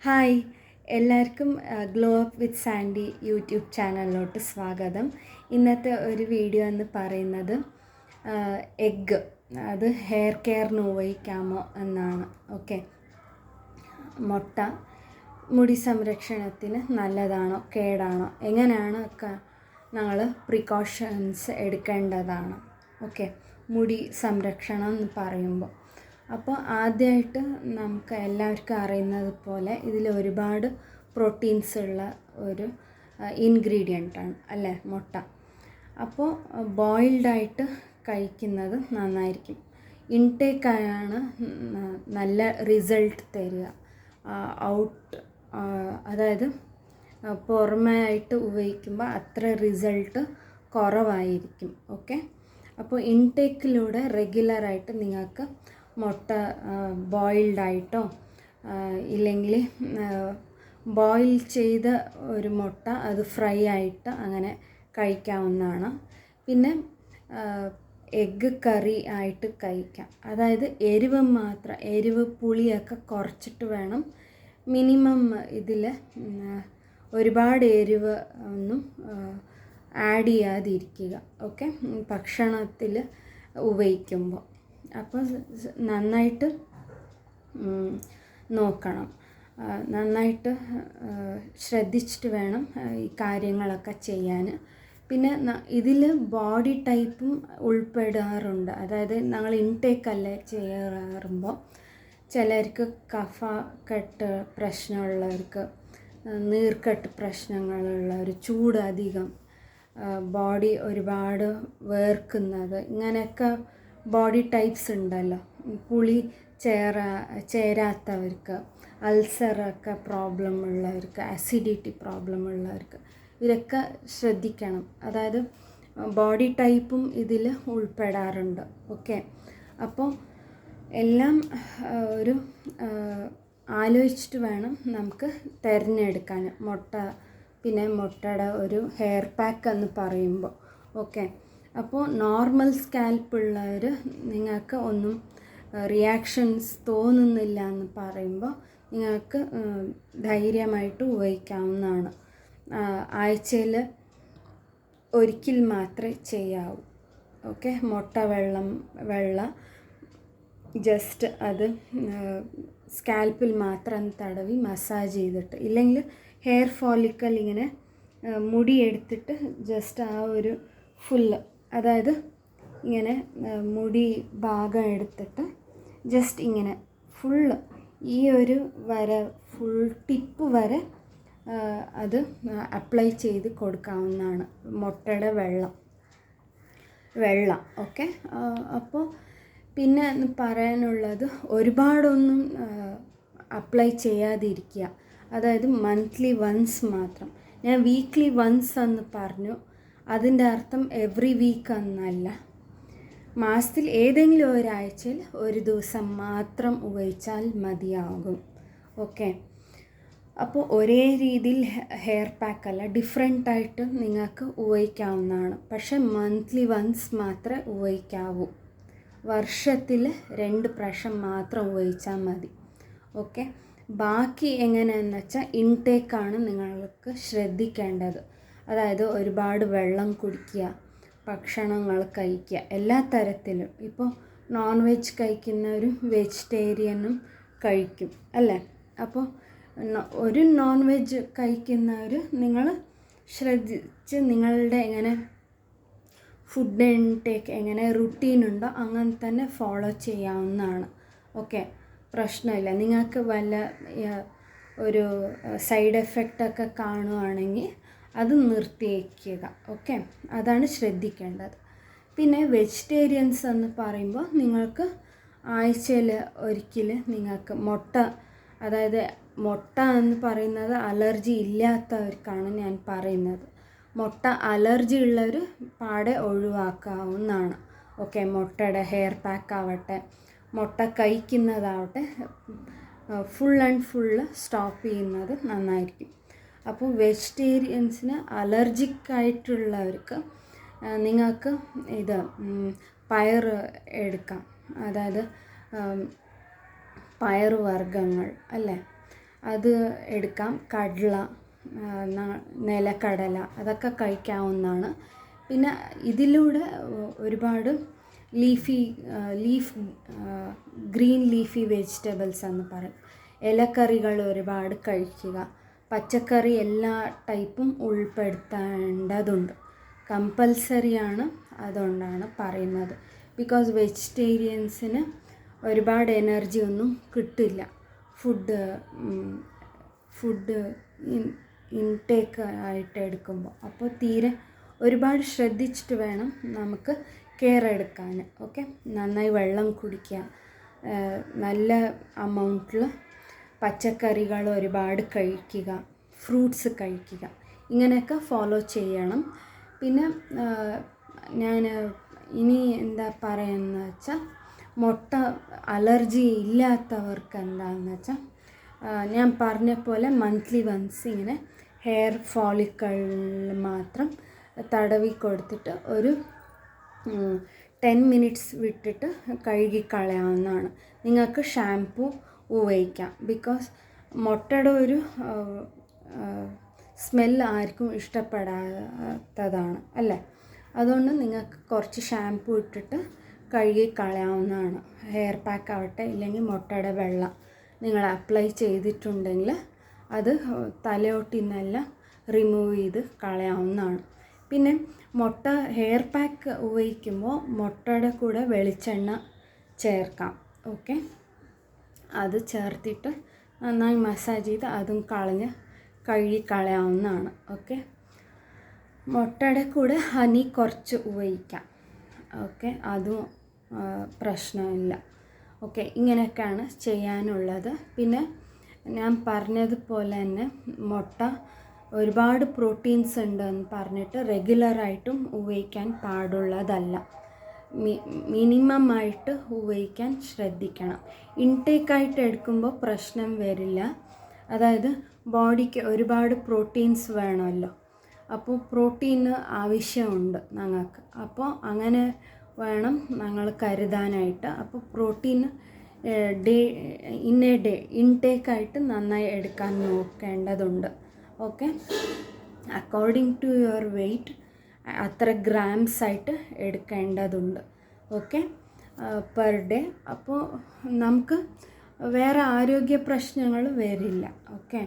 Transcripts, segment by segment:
Hi, എല്ലാവർക്കും glow up with Sandy YouTube ചാനലിലോട്ട് സ്വാഗതം. ഇന്നത്തെ ഒരു വീഡിയോ എന്ന് പറയുന്നത് എഗ്ഗ്, അത് ഹെയർ കെയറിന് ഉപയോഗിക്കാമോ എന്നാണ്. ഓക്കെ, മുട്ട മുടി സംരക്ഷണത്തിന് നല്ലതാണോ കേടാണോ, എങ്ങനെയാണ് ഒക്കെ ഞങ്ങൾ പ്രിക്കോഷൻസ് എടുക്കേണ്ടതാണ്. ഓക്കെ, മുടി സംരക്ഷണം എന്ന് പറയുമ്പോൾ അപ്പോൾ ആദ്യമായിട്ട് നമുക്ക് എല്ലാവർക്കും അറിയുന്നത് പോലെ ഇതിൽ ഒരുപാട് പ്രോട്ടീൻസ് ഉള്ള ഒരു ഇൻഗ്രീഡിയൻ്റാണ് അല്ലേ മുട്ട. അപ്പോൾ ബോയിൽഡായിട്ട് കഴിക്കുന്നത് നന്നായിരിക്കും. ഇൻടേക്കായാണ് നല്ല റിസൾട്ട് തരിക. അതായത് പുറമേ ആയിട്ട് ഉപയോഗിക്കുമ്പോൾ അത്ര റിസൾട്ട് കുറവായിരിക്കും. ഓക്കെ, അപ്പോൾ ഇൻടേക്കിലൂടെ റെഗുലറായിട്ട് നിങ്ങൾക്ക് മുട്ട ബോയിൽഡായിട്ടോ ഇല്ലെങ്കിൽ ബോയിൽ ചെയ്ത ഒരു മുട്ട അത് ഫ്രൈ ആയിട്ട് അങ്ങനെ കഴിക്കാവുന്നതാണ്. പിന്നെ എഗ്ഗ് കറി ആയിട്ട് കഴിക്കാം. അതായത് എരിവ് പുളിയൊക്കെ കുറച്ചിട്ട് വേണം. മിനിമം ഇതിൽ ഒരുപാട് എരിവ് ഒന്നും ആഡ് ചെയ്യാതിരിക്കുക. ഓക്കെ, ഭക്ഷണത്തിൽ ഉപയോഗിക്കുമ്പോൾ അപ്പോൾ നന്നായിട്ട് നോക്കണം, നന്നായിട്ട് ശ്രദ്ധിച്ചിട്ട് വേണം ഈ കാര്യങ്ങളൊക്കെ ചെയ്യാൻ. പിന്നെ ഇതിൽ ബോഡി ടൈപ്പും ഉൾപ്പെടാറുണ്ട്. അതായത് ഞങ്ങൾ ഇൻടേക്കല്ലേ ചെയ്യാറുമ്പോൾ ചിലർക്ക് കഫക്കെട്ട് പ്രശ്നമുള്ളവർക്ക്, നീർക്കെട്ട് പ്രശ്നങ്ങളുള്ളവർ, ചൂട് അധികം, ബോഡി ഒരുപാട് വേർക്കുന്നത്, ഇങ്ങനെയൊക്കെ ബോഡി ടൈപ്സ് ഉണ്ടല്ലോ. പുളി ചേരാത്തവർക്ക്, അൾസറൊക്കെ പ്രോബ്ലം ഉള്ളവർക്ക്, അസിഡിറ്റി പ്രോബ്ലം ഉള്ളവർക്ക് ഇതൊക്കെ ശ്രദ്ധിക്കണം. അതായത് ബോഡി ടൈപ്പും ഇതിൽ ഉൾപ്പെടാറുണ്ട്. ഓക്കെ, അപ്പോൾ എല്ലാം ഒരു ആലോചിച്ചിട്ട് വേണം നമുക്ക് തിരഞ്ഞെടുക്കാൻ. മുട്ട, പിന്നെ മുട്ടയുടെ ഒരു ഹെയർ പാക്ക് എന്ന് പറയുമ്പോൾ. ഓക്കെ, അപ്പോൾ നോർമൽ സ്കാൽപ്പ് ഉള്ളവർ നിങ്ങൾക്ക് ഒന്നും റിയാക്ഷൻസ് തോന്നുന്നില്ല എന്ന് പറയുമ്പോൾ നിങ്ങൾക്ക് ധൈര്യമായിട്ട് ഉപയോഗിക്കാവുന്നതാണ്. ആഴ്ചയിൽ ഒരിക്കൽ മാത്രമേ ചെയ്യാവൂ. ഓക്കെ, മുട്ട വെള്ള ജസ്റ്റ് അത് സ്കാൽപ്പിൽ മാത്രം തടവി മസാജ് ചെയ്തിട്ട്, ഇല്ലെങ്കിൽ ഹെയർ ഫോളിക്കൽ ഇങ്ങനെ മുടി എടുത്തിട്ട് ജസ്റ്റ് ആ ഒരു ഫുള്ള്, അതായത് ഇങ്ങനെ മുടി ഭാഗം എടുത്തിട്ട് ജസ്റ്റ് ഇങ്ങനെ ഫുള്ള് ഈ ഒരു ഫുൾ ടിപ്പ് വരെ അത് അപ്ലൈ ചെയ്ത് കൊടുക്കാവുന്നതാണ്. മുട്ടയുടെ വെള്ള. ഓക്കെ, അപ്പോൾ പിന്നെ പറയാനുള്ളത് ഒരുപാടൊന്നും അപ്ലൈ ചെയ്യാതിരിക്കുക. അതായത് മന്ത്ലി വൺസ് മാത്രം. ഞാൻ വീക്ക്ലി വൺസ് എന്ന് പറഞ്ഞു, അതിൻ്റെ അർത്ഥം എവറി വീക്ക് എന്നല്ല. മാസത്തിൽ ഏതെങ്കിലും ഒരാഴ്ചയിൽ ഒരു ദിവസം മാത്രം ഉപയോഗിച്ചാൽ മതിയാകും. ഓക്കെ, അപ്പോൾ ഒരേ രീതിയിൽ ഹെയർ പാക്കല്ല, ഡിഫറെൻ്റായിട്ട് നിങ്ങൾക്ക് ഉപയോഗിക്കാവുന്നതാണ്. പക്ഷെ മന്ത്ലി വൺസ് മാത്രമേ ഉപയോഗിക്കാവൂ. വർഷത്തിൽ 2 പ്രാവശ്യം മാത്രം ഉപയോഗിച്ചാൽ മതി. ഓക്കെ, ബാക്കി എങ്ങനെയാണെന്ന് വെച്ചാൽ ഇൻടേക്കാണ് നിങ്ങൾക്ക് ശ്രദ്ധിക്കേണ്ടത്. അതായത് ഒരുപാട് വെള്ളം കുടിക്കുക, ഭക്ഷണങ്ങൾ കഴിക്കുക എല്ലാ തരത്തിലും. ഇപ്പോൾ നോൺ വെജ് കഴിക്കുന്നവരും വെജിറ്റേറിയനും കഴിക്കും അല്ലേ. അപ്പോൾ ഒരു നോൺ വെജ് കഴിക്കുന്നവർ നിങ്ങൾ ശ്രദ്ധിച്ച് നിങ്ങളുടെ എങ്ങനെ ഫുഡ് ഇൻടേക്ക് എങ്ങനെ റുട്ടീനുണ്ടോ അങ്ങനെ തന്നെ ഫോളോ ചെയ്യാവുന്നതാണ്. ഓക്കെ, പ്രശ്നമില്ല. നിങ്ങൾക്ക് വല്ല ഒരു സൈഡ് എഫക്റ്റൊക്കെ കാണുകയാണെങ്കിൽ അത് നിർത്തിവയ്ക്കുക. ഓക്കെ, അതാണ് ശ്രദ്ധിക്കേണ്ടത്. പിന്നെ വെജിറ്റേറിയൻസ് എന്ന് പറയുമ്പോൾ നിങ്ങൾക്ക് ആഴ്ചയിൽ ഒരിക്കൽ നിങ്ങൾക്ക് മുട്ട, അതായത് മുട്ട എന്ന് പറയുന്നത് അലർജി ഇല്ലാത്തവർക്കാണ് ഞാൻ പറയുന്നത്. മുട്ട അലർജി ഉള്ളവർ പാടെ ഒഴിവാക്കാവുന്നതാണ്. ഓക്കെ, മുട്ടയുടെ ഹെയർ പാക്ക് ആവട്ടെ, മുട്ട കഴിക്കുന്നതാവട്ടെ, ഫുള്ള് സ്റ്റോപ്പ് ചെയ്യുന്നത് നന്നായിരിക്കും. അപ്പോൾ വെജിറ്റേറിയൻസിന് അലർജിക്കായിട്ടുള്ളവർക്ക് നിങ്ങൾക്ക് ഇത് പയർ എടുക്കാം. അതായത് പയറുവർഗ്ഗങ്ങൾ അല്ലേ, അത് എടുക്കാം. കടല, നിലക്കടല അതൊക്കെ കഴിക്കാവുന്നതാണ്. പിന്നെ ഇതിലൂടെ ഒരുപാട് ഗ്രീൻ ലീഫി വെജിറ്റബിൾസ് എന്ന് പറയും. ഇലക്കറികൾ ഒരുപാട് കഴിക്കുക. പച്ചക്കറി എല്ലാ ടൈപ്പും ഉൾപ്പെടുത്തേണ്ടതുണ്ട്, കമ്പൽസറിയാണ്. അതുകൊണ്ടാണ് പറയുന്നത്. ബിക്കോസ് വെജിറ്റേറിയൻസിന് ഒരുപാട് എനർജി ഒന്നും കിട്ടില്ല ഫുഡ് ഇൻടേക്ക് ആയിട്ട് എടുക്കുമ്പോൾ. അപ്പോൾ തീരെ ഒരുപാട് ശ്രദ്ധിച്ചിട്ട് വേണം നമുക്ക് കെയർ എടുക്കാൻ. ഓക്കെ, നന്നായി വെള്ളം കുടിക്കുക, നല്ല അമൗണ്ടിൽ പച്ചക്കറികൾ ഒരുപാട് കഴിക്കുക, ഫ്രൂട്ട്സ് കഴിക്കുക, ഇങ്ങനെയൊക്കെ ഫോളോ ചെയ്യണം. പിന്നെ ഞാൻ ഇനി എന്താ പറയുന്നത് വെച്ചാൽ, മുട്ട അലർജി ഇല്ലാത്തവർക്ക് എന്താണെന്ന് വെച്ചാൽ, ഞാൻ പറഞ്ഞ പോലെ മന്ത്ലി വൺസ് ഇങ്ങനെ ഹെയർ ഫോളിക്കിളിൽ മാത്രം തടവി കൊടുത്തിട്ട് ഒരു 10 മിനിറ്റ്സ് വിട്ടിട്ട് കഴുകിക്കളയാവുന്നതാണ്. നിങ്ങൾക്ക് ഷാംപൂ ഉപയോഗിക്കാം. ബിക്കോസ് മുട്ടയുടെ ഒരു സ്മെല്ല് ആർക്കും ഇഷ്ടപ്പെടാത്തതാണ് അല്ലേ. അതുകൊണ്ട് നിങ്ങൾക്ക് കുറച്ച് ഷാംപൂ ഇട്ടിട്ട് കഴുകിക്കളയാവുന്നതാണ്. ഹെയർ പാക്ക് ആവട്ടെ, ഇല്ലെങ്കിൽ മുട്ടയുടെ വെള്ളം നിങ്ങൾ അപ്ലൈ ചെയ്തിട്ടുണ്ടെങ്കിൽ അത് തലയോട്ടിൽ റിമൂവ് ചെയ്ത് കളയാവുന്നതാണ്. പിന്നെ മുട്ട ഹെയർ പാക്ക് ഉപയോഗിക്കുമ്പോൾ മുട്ടയുടെ കൂടെ വെളിച്ചെണ്ണ ചേർക്കാം. ഓക്കെ, അത് ചേർത്തിട്ട് നന്നായി മസാജ് ചെയ്ത് അതും കഴുകിക്കളയാവുന്നതാണ്. ഓക്കെ, മുട്ടയുടെ കൂടെ ഹണി കുറച്ച് ഉപയോഗിക്കാം. ഓക്കെ, അതും പ്രശ്നമില്ല. ഓക്കെ, ഇങ്ങനെയൊക്കെയാണ് ചെയ്യാനുള്ളത്. പിന്നെ ഞാൻ പറഞ്ഞതുപോലെ തന്നെ മുട്ട ഒരുപാട് പ്രോട്ടീൻസ് ഉണ്ടെന്ന് പറഞ്ഞിട്ട് റെഗുലറായിട്ടും ഉപയോഗിക്കാൻ പാടുള്ളതല്ല. മിനിമം ആയിട്ട് ഉപയോഗിക്കാൻ ശ്രദ്ധിക്കണം. ഇൻടേക്കായിട്ട് എടുക്കുമ്പോൾ പ്രശ്നം വരില്ല. അതായത് ബോഡിക്ക് ഒരുപാട് പ്രോട്ടീൻസ് വേണമല്ലോ, അപ്പോൾ പ്രോട്ടീന് ആവശ്യമുണ്ട് ഞങ്ങൾക്ക്. അപ്പോൾ അങ്ങനെ വേണം ഞങ്ങൾ കരുതാനായിട്ട്. അപ്പോൾ പ്രോട്ടീൻ ഡേ ഇൻടേക്കായിട്ട് നന്നായി എടുക്കാൻ നോക്കേണ്ടതുണ്ട്. Okay, according to your weight അത്ര ഗ്രാംസ് ആയിട്ട് എടുക്കേണ്ടതുണ്ട്. Okay, per day. അപ്പോൾ നമുക്ക് വേറെ ആരോഗ്യ പ്രശ്നങ്ങൾ വരില്ല. ഓക്കെ,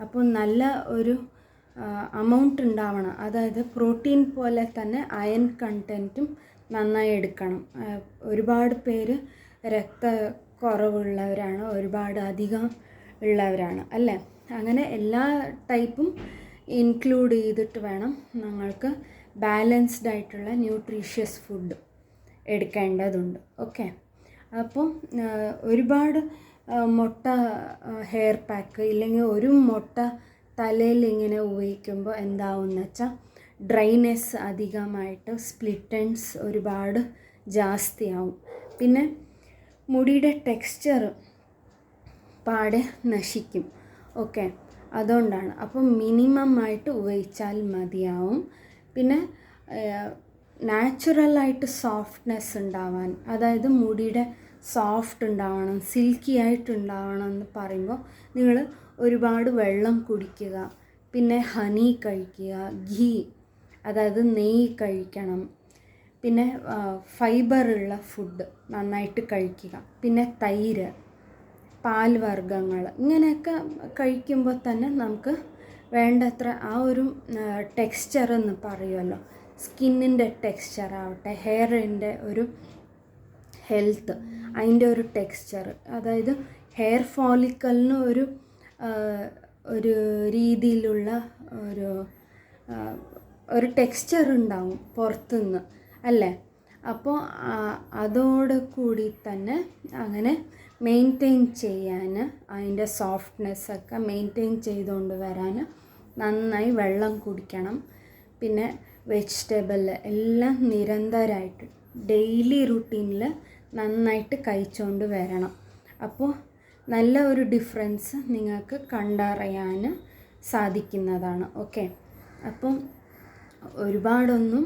അപ്പോൾ നല്ല ഒരു അമൗണ്ട് ഉണ്ടാവണം. അതായത് പ്രോട്ടീൻ പോലെ തന്നെ അയൺ കണ്ടൻറ്റും നന്നായി എടുക്കണം. ഒരുപാട് പേര് രക്തക്കുറവുള്ളവരാണ്, ഒരുപാട് അധികം ഉള്ളവരാണ് അല്ലേ. അങ്ങനെ എല്ലാ ടൈപ്പും ഇൻക്ലൂഡ് ചെയ്തിട്ട് വേണം ഞങ്ങൾക്ക് ബാലൻസ്ഡ് ആയിട്ടുള്ള ന്യൂട്രീഷ്യസ് ഫുഡ് എടുക്കേണ്ടതുണ്ട്. ഓക്കെ, അപ്പോൾ ഒരുപാട് മുട്ട ഹെയർ പാക്ക് ഇല്ലെങ്കിൽ ഒരു മുട്ട തലയിൽ ഇങ്ങനെ ഉപയോഗിക്കുമ്പോൾ എന്താവുമെന്ന് വെച്ചാൽ, ഡ്രൈനെസ് അധികമായിട്ട് സ്പ്ലിറ്റ് എൻഡ്സ് ഒരുപാട് ജാസ്തിയാവും. പിന്നെ മുടിയുടെ ടെക്സ്ചർ പാടെ നശിക്കും. ഓക്കെ, അതുകൊണ്ടാണ്. അപ്പം മിനിമം ആയിട്ട് ഉപയോഗിച്ചാൽ മതിയാവും. പിന്നെ നാച്ചുറലായിട്ട് സോഫ്റ്റ്നെസ് ഉണ്ടാവാൻ, അതായത് മുടിയുടെ സോഫ്റ്റ് ഉണ്ടാവണം, സിൽക്കി ആയിട്ടുണ്ടാവണം എന്ന് പറയുമ്പോൾ നിങ്ങൾ ഒരുപാട് വെള്ളം കുടിക്കുക, പിന്നെ ഹണി കഴിക്കുക, ഘീ അതായത് നെയ്യ് കഴിക്കണം, പിന്നെ ഫൈബറുള്ള ഫുഡ് നന്നായിട്ട് കഴിക്കുക, പിന്നെ തൈര്, പാൽ വർഗ്ഗങ്ങൾ ഇങ്ങനെയൊക്കെ കഴിക്കുമ്പോൾ തന്നെ നമുക്ക് വേണ്ടത്ര ആ ഒരു ടെക്സ്ചർ എന്ന് പറയുമല്ലോ, സ്കിന്നിൻ്റെ ടെക്സ്ചർ ആവട്ടെ, ഹെയറിൻ്റെ ഒരു ഹെൽത്ത്, അതിൻ്റെ ഒരു ടെക്സ്ചർ, അതായത് ഹെയർ ഫോളിക്കലിന് ഒരു രീതിയിലുള്ള ഒരു ടെക്സ്ചർ ഉണ്ടാവും പുറത്തുനിന്ന് അല്ലേ. അപ്പോൾ അതോട് കൂടി തന്നെ അങ്ങനെ മെയിൻറ്റെയിൻ ചെയ്യാൻ, അതിൻ്റെ സോഫ്റ്റ്നെസ്സൊക്കെ മെയിൻറ്റെയിൻ ചെയ്തുകൊണ്ട് വരാൻ നന്നായി വെള്ളം കുടിക്കണം. പിന്നെ വെജിറ്റബിൾ എല്ലാം നിരന്തരമായിട്ട് ഡെയിലി റുട്ടീനിൽ നന്നായിട്ട് കഴിച്ചുകൊണ്ട് വരണം. അപ്പോൾ നല്ല ഒരു ഡിഫറൻസ് നിങ്ങൾക്ക് കണ്ടറിയാൻ സാധിക്കുന്നതാണ്. ഓക്കെ, അപ്പം ഒരുപാടൊന്നും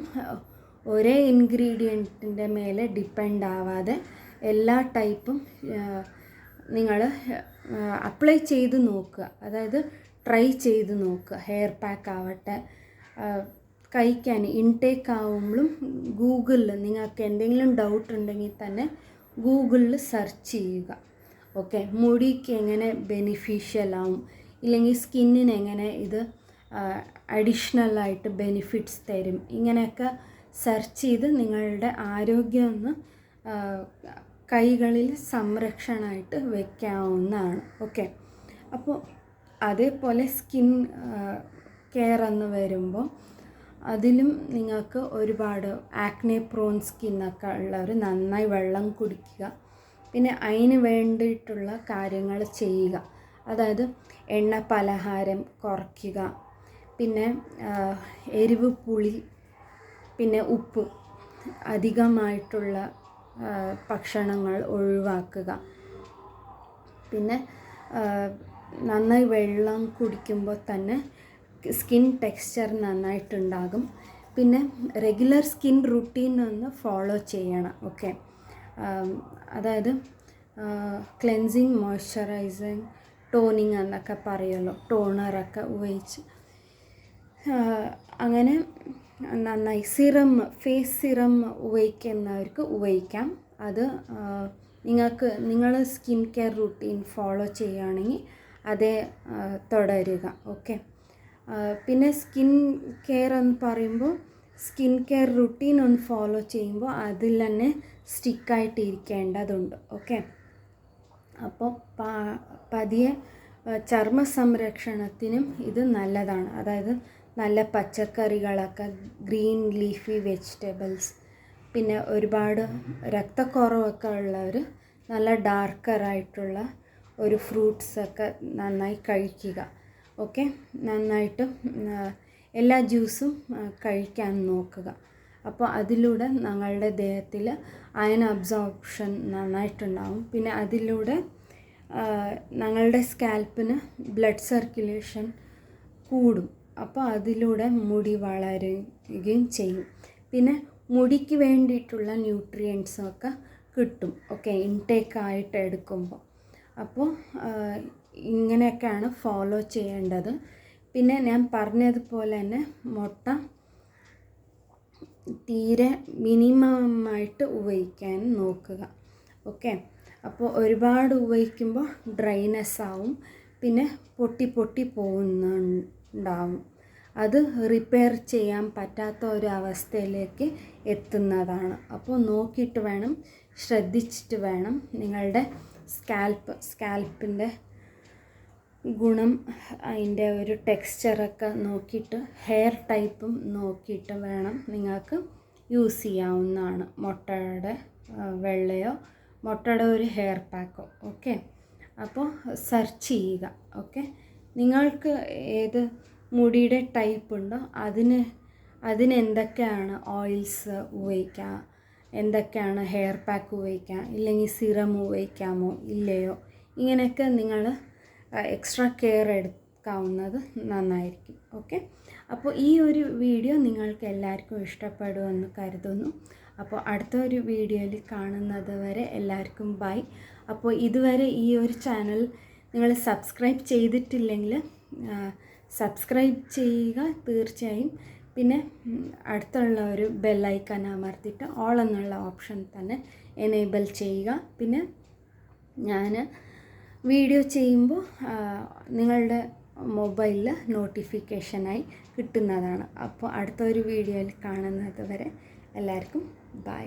ഒരേ ഇൻഗ്രീഡിയൻറ്റിൻ്റെ മേലെ ഡിപ്പെൻഡ് ആവാതെ എല്ലാ ടൈപ്പും നിങ്ങൾ അപ്ലൈ ചെയ്ത് നോക്കുക, അതായത് ട്രൈ ചെയ്ത് നോക്കുക. ഹെയർ പാക്ക് ആവട്ടെ, കഴിക്കാൻ ഇൻടേക്ക് ആവുമ്പോഴും ഗൂഗിളിൽ നിങ്ങൾക്ക് എന്തെങ്കിലും ഡൗട്ട് ഉണ്ടെങ്കിൽ തന്നെ ഗൂഗിളിൽ സെർച്ച് ചെയ്യുക. ഓക്കെ, മുടിക്ക് എങ്ങനെ ബെനിഫിഷ്യൽ ആവും, ഇല്ലെങ്കിൽ സ്കിന്നിന് എങ്ങനെ ഇത് അഡീഷണലായിട്ട് ബെനിഫിറ്റ്സ് തരും, ഇങ്ങനെയൊക്കെ സെർച്ച് ചെയ്ത് നിങ്ങളുടെ ആരോഗ്യം ഒന്ന് കൈകളിൽ സംരക്ഷണമായിട്ട് വയ്ക്കാവുന്നതാണ്. ഓക്കെ, അപ്പോൾ അതേപോലെ സ്കിൻ കെയർ എന്ന് വരുമ്പോൾ അതിലും നിങ്ങൾക്ക് ഒരുപാട് ആക്നെ പ്രോൺ സ്കിന്നൊക്കെ ഉള്ളവർ നന്നായി വെള്ളം കുടിക്കുക, പിന്നെ അതിന് വേണ്ടിയിട്ടുള്ള കാര്യങ്ങൾ ചെയ്യുക. അതായത് എണ്ണ പലഹാരം കുറയ്ക്കുക, പിന്നെ എരിവ് പുളി പിന്നെ ഉപ്പ് അധികമായിട്ടുള്ള ഭക്ഷണങ്ങൾ ഒഴിവാക്കുക. പിന്നെ നന്നായി വെള്ളം കുടിക്കുമ്പോൾ തന്നെ സ്കിൻ ടെക്സ്ചർ നന്നായിട്ടുണ്ടാകും. പിന്നെ റെഗുലർ സ്കിൻ റുട്ടീൻ ഒന്ന് ഫോളോ ചെയ്യണം. ഓക്കെ, അതായത് ക്ലെൻസിങ്, മോയ്സ്ചറൈസിങ്, ടോണിങ് എന്നൊക്കെ പറയുമല്ലോ, ടോണറൊക്കെ ഉപയോഗിച്ച് അങ്ങനെ നന്നായി സിറം, ഫേസ് സിറം ഉപയോഗിക്കുന്നവർക്ക് ഉപയോഗിക്കാം. അത് നിങ്ങൾ സ്കിൻ കെയർ റുട്ടീൻ ഫോളോ ചെയ്യുകയാണെങ്കിൽ അതേ തുടരുക. ഓക്കെ, പിന്നെ സ്കിൻ കെയർ എന്ന് പറയുമ്പോൾ സ്കിൻ കെയർ റുട്ടീൻ ഒന്ന് ഫോളോ ചെയ്യുമ്പോൾ അതിൽ തന്നെ സ്റ്റിക്കായിട്ട് ഇരിക്കേണ്ടതുണ്ട്. ഓക്കെ, അപ്പോൾ പതിയെ ചർമ്മ സംരക്ഷണത്തിനും ഇത് നല്ലതാണ്. അതായത് നല്ല പച്ചക്കറികളൊക്കെ, ഗ്രീൻ ലീഫി വെജിറ്റബിൾസ്, പിന്നെ ഒരുപാട് രക്തക്കുറവൊക്കെ ഉള്ളവർ നല്ല ഡാർക്കറായിട്ടുള്ള ഒരു ഫ്രൂട്ട്സൊക്കെ നന്നായി കഴിക്കുക. ഓക്കെ, നന്നായിട്ട് എല്ലാ ജ്യൂസും കഴിക്കാൻ നോക്കുക. അപ്പോൾ അതിലൂടെ ഞങ്ങളുടെ ദേഹത്തിൽ അയൺ അബ്സോർപ്ഷൻ നന്നായിട്ടുണ്ടാവും. പിന്നെ അതിലൂടെ ഞങ്ങളുടെ സ്കാൽപ്പിന് ബ്ലഡ് സർക്കുലേഷൻ കൂടും. അപ്പോൾ അതിലൂടെ മുടി വളരുകയും ചെയ്യും. പിന്നെ മുടിക്ക് വേണ്ടിയിട്ടുള്ള ന്യൂട്രിയൻസൊക്കെ കിട്ടും. ഓക്കെ, ഇൻടേക്ക് ആയിട്ട് എടുക്കുമ്പോൾ. അപ്പോൾ ഇങ്ങനെയൊക്കെയാണ് ഫോളോ ചെയ്യേണ്ടത്. പിന്നെ ഞാൻ പറഞ്ഞതുപോലെ തന്നെ മുട്ട തീരെ മിനിമമായിട്ട് ഉപയോഗിക്കാൻ നോക്കുക. ഓക്കെ, അപ്പോൾ ഒരുപാട് ഉപയോഗിക്കുമ്പോൾ ഡ്രൈനെസ് ആവും, പിന്നെ പൊട്ടി പോകുന്നുണ്ടാവും. അത് റിപ്പയർ ചെയ്യാൻ പറ്റാത്ത ഒരു അവസ്ഥയിലേക്ക് എത്തുന്നതാണ്. അപ്പോൾ നോക്കിയിട്ട് വേണം, ശ്രദ്ധിച്ചിട്ട് വേണം നിങ്ങളുടെ സ്കാൽപ്പിൻ്റെ ഗുണം, അതിൻ്റെ ഒരു ടെക്സ്ചറൊക്കെ നോക്കിയിട്ട്, ഹെയർ ടൈപ്പും നോക്കിയിട്ട് വേണം നിങ്ങൾക്ക് യൂസ് ചെയ്യാവുന്നതാണ്. മുട്ടയുടെ വെള്ളയോ മുട്ടയുടെ ഒരു ഹെയർ പാക്കോ. ഓക്കെ, അപ്പോൾ സെർച്ച് ചെയ്യുക. ഓക്കെ, നിങ്ങൾക്ക് ഏത് മുടിയുടെ ടൈപ്പ് ഉണ്ടോ അതിനെന്തൊക്കെയാണ് ഓയിൽസ് ഉപയോഗിക്കുക, എന്തൊക്കെയാണ് ഹെയർ പാക്ക് ഉപയോഗിക്കുക, ഇല്ലെങ്കിൽ സിറം ഉപയോഗിക്കാമോ ഇല്ലയോ, ഇങ്ങനെയൊക്കെ നിങ്ങൾ എക്സ്ട്രാ കെയർ എടുക്കാവുന്നത് നന്നായിരിക്കും. ഓക്കെ, അപ്പോൾ ഈ ഒരു വീഡിയോ നിങ്ങൾക്ക് എല്ലാവർക്കും ഇഷ്ടപ്പെടുമെന്ന് കരുതുന്നു. അപ്പോൾ അടുത്തൊരു വീഡിയോയിൽ കാണുന്നത് വരെ എല്ലാവർക്കും ബൈ. അപ്പോൾ ഇതുവരെ ഈ ഒരു ചാനൽ നിങ്ങൾ സബ്സ്ക്രൈബ് ചെയ്തിട്ടില്ലെങ്കിൽ സബ്സ്ക്രൈബ് ചെയ്യുക തീർച്ചയായും. പിന്നെ അടുത്തുള്ള ഒരു ബെല്ലൈക്കൺ അമർത്തിയിട്ട് ഓൾ എന്നുള്ള ഓപ്ഷൻ തന്നെ എനേബിൾ ചെയ്യുക. പിന്നെ ഞാൻ വീഡിയോ ചെയ്യുമ്പോൾ നിങ്ങളുടെ മൊബൈലിൽ നോട്ടിഫിക്കേഷനായി കിട്ടുന്നതാണ്. അപ്പോൾ അടുത്തൊരു വീഡിയോയിൽ കാണുന്നത് വരെ എല്ലാവർക്കും ബൈ.